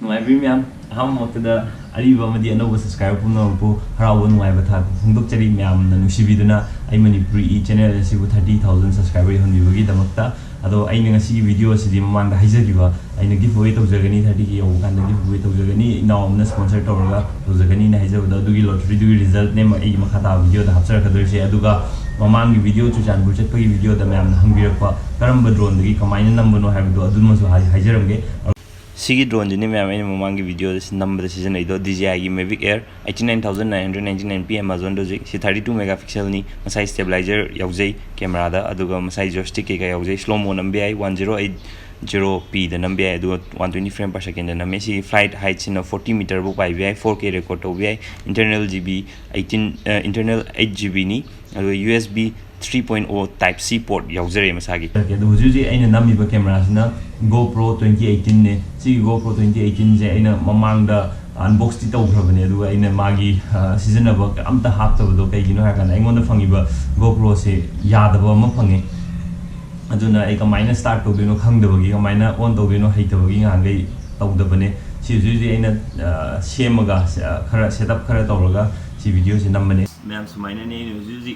ꯅꯨꯡꯉꯥꯏꯕꯤ ꯃꯌꯥꯝ ꯑꯍꯥꯟꯕꯃꯛꯇꯗ ꯑꯔꯤꯕ ꯑꯃꯗꯤ ꯑꯅꯧꯕ ꯁꯕꯁꯀ꯭ꯔꯥꯏꯕꯔ ꯄꯨꯝꯅꯃꯛꯄꯨ ꯍꯔꯥꯎꯕ ꯅꯨꯡꯉꯥꯏꯕ ꯊꯥꯛꯄ ꯐꯣꯡꯗꯣꯛꯆꯔꯤ ꯃꯌꯥꯝꯅ ꯅꯨꯡꯁꯤꯕꯤꯗꯨꯅ ꯑꯩ ꯃꯅꯤꯄꯨꯔꯤ ꯆꯦꯅꯦꯜ ꯑꯁꯤꯕꯨ 30,000 ꯁꯕꯁꯀ꯭ꯔꯥꯏꯕꯔ ꯌꯧꯍꯟꯕꯤꯕꯒꯤꯗꯃꯛꯇ ꯑꯗꯣ ꯑꯩꯅ ꯉꯁꯤꯒꯤ ꯚꯤꯗꯤꯑꯣ ꯑꯁꯤꯗꯤ ꯃꯃꯥꯡꯗ ꯍꯥꯏꯖꯈꯤꯕ ꯑꯩꯅ ꯒꯤꯐ ꯑꯋꯦ ꯇꯧꯖꯒꯅꯤ 30K ꯌꯧꯕ ꯀꯥꯟꯗ ꯒꯤꯐ ꯑꯋꯦ ꯇꯧꯖꯒꯅꯤ ꯏꯅꯥꯎ ꯑꯃꯅ ꯁ꯭ꯄꯣꯟꯁꯔ ꯇꯧꯔꯒ ꯇꯧꯖꯒꯅꯤꯅ ꯍꯥꯏꯖꯕꯗꯣ ꯑꯗꯨꯒꯤ ꯂꯣꯇꯔꯤꯗꯨꯒꯤ ꯔꯤꯖꯜꯠꯅꯦ ꯑꯩꯒꯤ ꯃꯈꯥ ꯇꯥꯕ ꯚꯤꯗꯤꯑꯣꯗ ꯍꯥꯞꯆꯔꯛꯀꯗꯣꯏꯁꯦ ꯑꯗꯨꯒ ꯃꯃꯥꯡꯒꯤ ꯚꯤꯗꯤꯑꯣ ꯆꯨꯔꯆꯥꯟꯄꯨꯔ ꯆꯠꯄꯒꯤ ꯚꯤꯗꯤꯑꯣꯗ ꯃꯌꯥꯝꯅ ꯍꯪꯕꯤꯔꯛꯄ ꯀꯔꯝꯕ ꯗ꯭ꯔꯣꯟꯗꯒꯤ ꯀꯃꯥꯏꯅ ꯅꯝꯕꯅꯣ ꯍꯥꯏꯕꯗꯣ ꯑꯗꯨꯃꯁꯨ ꯍꯥꯏꯖꯔꯝꯒꯦ सिगी ड्रोन जिने मैम इन ममांग की वीडियो नंबर सीजन इदो DJI की Mavic Air 89,999p Amazon दोजी सी 32 मेगापिक्सल नि मसाई स्टेबलाइजर याउजै कैमरा दा अदुगा मसाई जोस्टिक के याउजै स्लो मो नंबे आई 1080p द नंबे आई अदुगा 120 फ्रेम पर सेकंड द नंबे सी फ्लाइट हाइट सिन 40 मीटर बो पाई आई 4K रिकॉर्ड तो भी आई इंटरनल GB 8GB नि अदुगा USB 3.0 Type C port याउजरे मसागी अदु हुजुजी अइना नमिबा कैमरा सिना GoPro 2018 ने सी GoPro 2018 जे अइना ममांगदा अनबॉक्स ति तौखरबने अदुगा अइना मागी सिजनबा अमता हापतबदो कइगिनो हाकन अइंगोंदा फंगिबा GoPro से यादबा अमा फंगे अदुना अइ कमाइना स्टार्ट तौदिनो खंगदबगी कमाइना ऑन तौदिनो हैतबगी गांगै तौदबने सी हुजुजी अइना सेमगा खरा सेटअप खरा तौरगा सी वीडियो से नमने मैम सुमाइना ने हुजुजी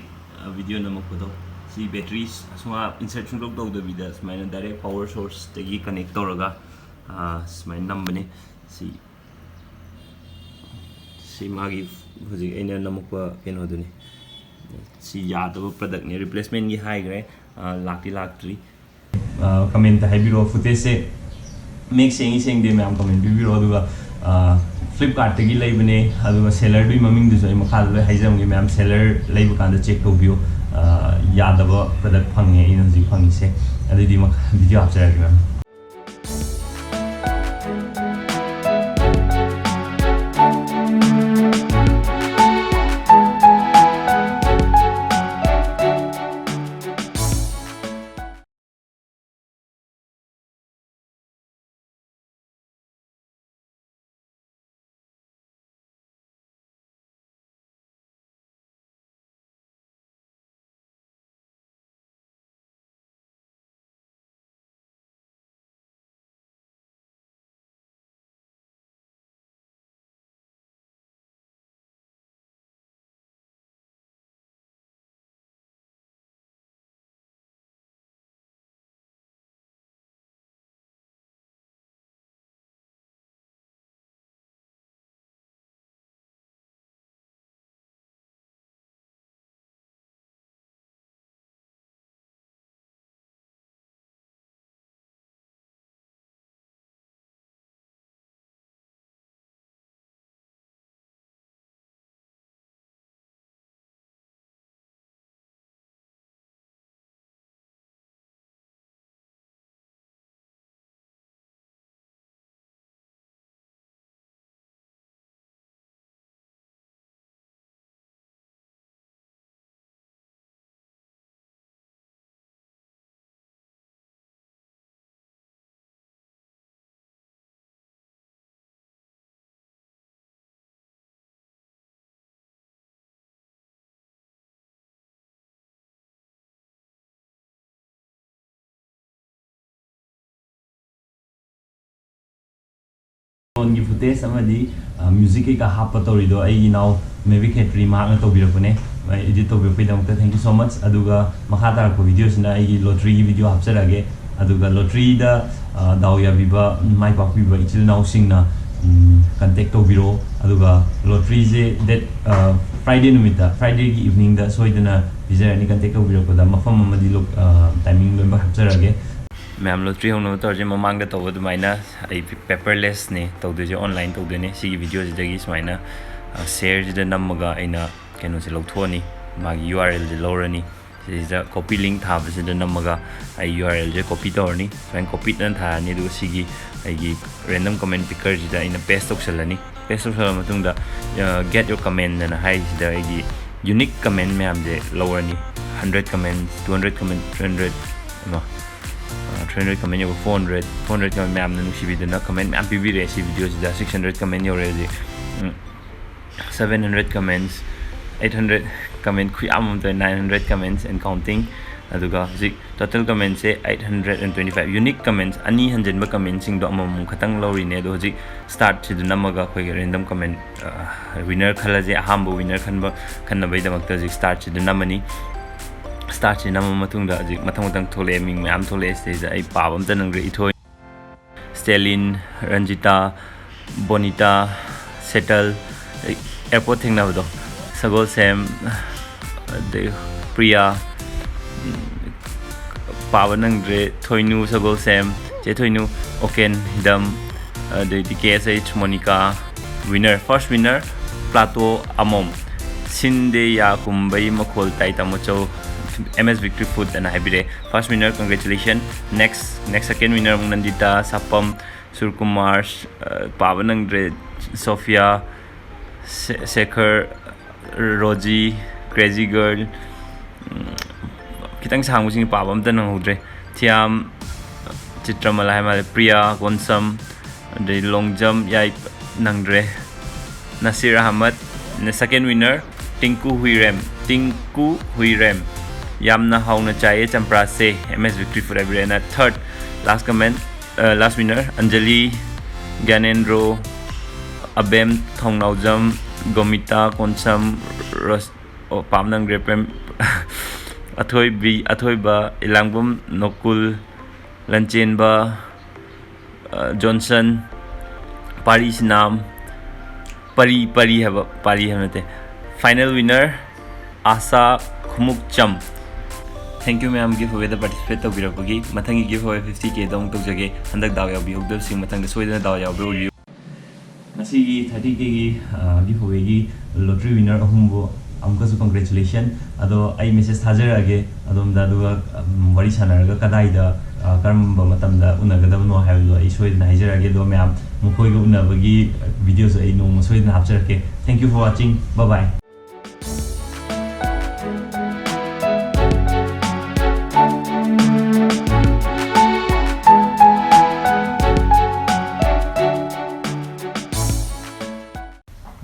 वीडियो नमकदो सी बैटरी सुमा इंसर्ट सुंदोक तौदबीदा सुमाइना डायरेक्ट पावर सोर्स तगी कनेक्ट तौरगा सुमाइना नमबने सी मागी हुजिक अइना नमकवा केनोदुनी सी यादबा प्रोडक्ट ने रिप्लेसमेंट की हाइग्रे लाक्ति लाक्ट्री कमेंट हाइबिरो फुटेज से make सेंगी सेंगदे ma'am comment बिबिरो अदुगा Flipkart तगी लेबने अदुगा seller दुई ममिंग दुसो अइ मखादले हाइजमगे मैम सेलर लेब कांदा चेक तौबियो यादबा प्रोडक्ट फंगे इन हजि फंगिसे अदुदि वीडियो हापचरगे मैम ड्रोन की फुटेज म्यूजिक का हाप तौरीदो आई नाउ Mavic Hatry मांगना तौबिरपने एडिट तौबिरपैदमक्ता थैंक यू सो मच अदुगा मखा तारको वीडियो सिना आई लॉटरी की वीडियो हापचरगे अदुगा लॉटरी दा दाव याबिबा माइ पाकबिबा इचिल नाउ सिंगना कांटेक्ट तौबिरो अदुगा लॉटरी जे डेट फ्राइडे नुमिता फ्राइडे की इवनिंग दा सोइदना विजरनी कांटेक्ट तौबिरकोदा मफम अमदि लोक टाइमिंग लोइबा हापचरगे मैम लॉटरी होनो तौरजे ममांग तौब दुमाइना पेपरलेस ने तौदे ऑनलाइन तौदेने सी वीडियो जिदगी सुमाइना शेयर जिदा नमगा अइना केनो से लौथोनी मागी URL जे लौरनी सिदा कॉपी लिंक थाबसिदा नमगा आई URL जे कॉपी तौरनी फैन कॉपी न थानी दु सिगी आइगी रैंडम कमेंट पिकर जिदा अइना पेस्ट तौसलनी पेस्ट तौसल मतुंगदा गेट योर कमेंट ना हाई जिदा आइगी यूनिक कमेंट मैम जे लौरनी 100 comment 200 comment 300 300 comment over 400 comment ma'am नुसीबीदना comment मैम पीबीरे सी वीडियो सिदा 600 comment योरेजी 700 comments 800 comment खुयाम 900 comments and counting aduga hojik total comments se 825 unique comments ani hanjenba comments sing do amam khatang lori ne do hojik start chi namaga khoi random comment winner khala je ahamba winner khanna bai damak ta hojik start chi namani start chi namma matung da hojik mathang thole ming myam thole stage ai pabam tanang re ithoi Stalin Ranjita Bonita Settle airport thing na do Sagol Sam de Priya Pavanang Dre Thoinu Sagol Sam Je Thoinu Oken Hidam the KSH Monica winner first winner Plato Amom Sinde Ya Kumbai Makol Taita Mocho MS Victory Food and Hybrid first winner congratulations next second winner Nandita Sapam Surkumar Pavanang Dre Sophia Sekhar Roji Crazy Girl kitang sang musing pabam tan hodre thiam chitramala hai male Priya Gonsam de long jump yai nangre Nasir Ahmad the second winner Tinku Huirem yamna hauna chaye champra se MS Victory for everyone third last comment last winner Anjali Ganendro Abem Thongnaujam Gomita Konsam Ros Pamnang Grepem Athoiba Ilangbum Nokul Lanchenba Johnson Paris Nam Pari have final winner Asa Khumuk Cham. Thank you ma'am giveaway the participate to birapagi mathangi giveaway 50k dong to jage handak daw yaw bi hugdal sing mathang soidana daw yaw bi ngasi 30k gi giveaway gi lottery winner ahumbo amka su congratulations ado ai message thajarage adom da duga wari sanaraga kadai da karamba matamda unagadabno hayo ai soidana haijarage do ma'am mukoi ga unabagi videos ai no soidana hapjarake. Thank you for watching. Bye bye.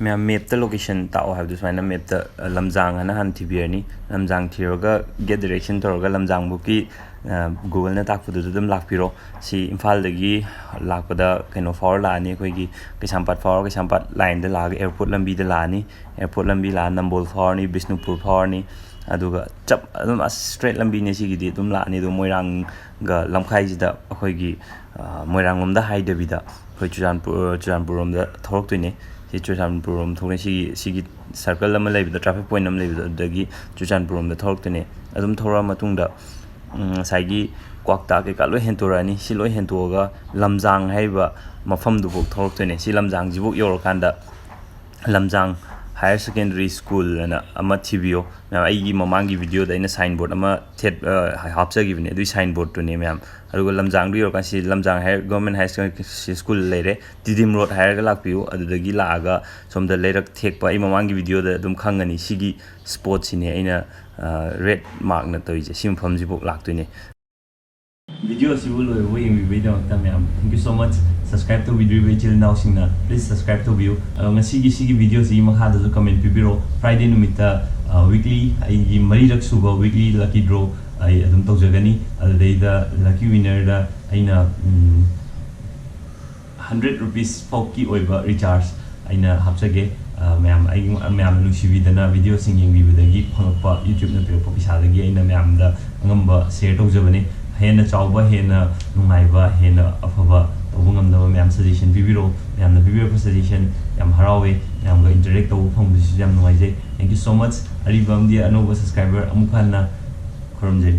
मैं map the location ताओ है तो सुना map the लमजांग है ना हन थीबियरनी लमजांग थीरोगा gate direction तोरगा लमजांग bookie Google ने ताक फुदु दम लाक पिरो सी इम्फाल दगी लाकदा कनो फॉर लानी कोई की कैसामपाट लाइन द लाग एयरपोर्ट लंबी द लानी एयरपोर्ट लंबी ला नंबोल फॉर नि बिष्णुपुर फॉर नि अदुगा चप अदम स्ट्रेट लंबी ने सी गिदी तुम लानी दो मोइरांग गा लमखाई जिदा अखोई की मोइरांग मम द हाई दबिदा कोई चुरानपुर रोम द थोरक तुइने Churachandpur Resort thone sigi circle ama leibida traffic point am leibida dagi Churachandpur Resort da thorktune adum thora matungda saigi kwakta ke ka loi hentorani si loi hentoga lamjang haiba mafam du bok thorktune si lamjang jibuk yorokanda lamjang higher secondary school ana ama thibio na ai gi mamangi video da ina signboard ama thet hapsa gi ne du signboard to ne ma'am aduga lamjang du yorkan si lamjang higher government high school leire Didim Road higher ga lakpiu adudagi laaga somda leirak thekpa ai mamangi video da dum khangani sigi spot sine aina red mark na toije simpham jibok laktuine video si will we video ta ma'am. Thank you so much. Subscribe to video channel now singna please subscribe to view ngasi video si makha da comment pibiro Friday numita weekly ai mari rak suba weekly lucky draw ai adum tawjagani adai da lucky winner da aina 100 rupees foki oiba recharge aina hapsage ma'am ai ma'am nusividana video singing bibudagi phangpa YouTube na pe pisa dagi aina ma'am da ngamba share tawjabani hena chawba hena nungaiba hena afaba tawbungam ma'am suggestion bibiro ma'am na bibiro suggestion yam harawe ma'am ga interact tawu phangbisu yam nungaije. Thank you so much. Aribam dia anoba subscriber amukhanna khoromjai.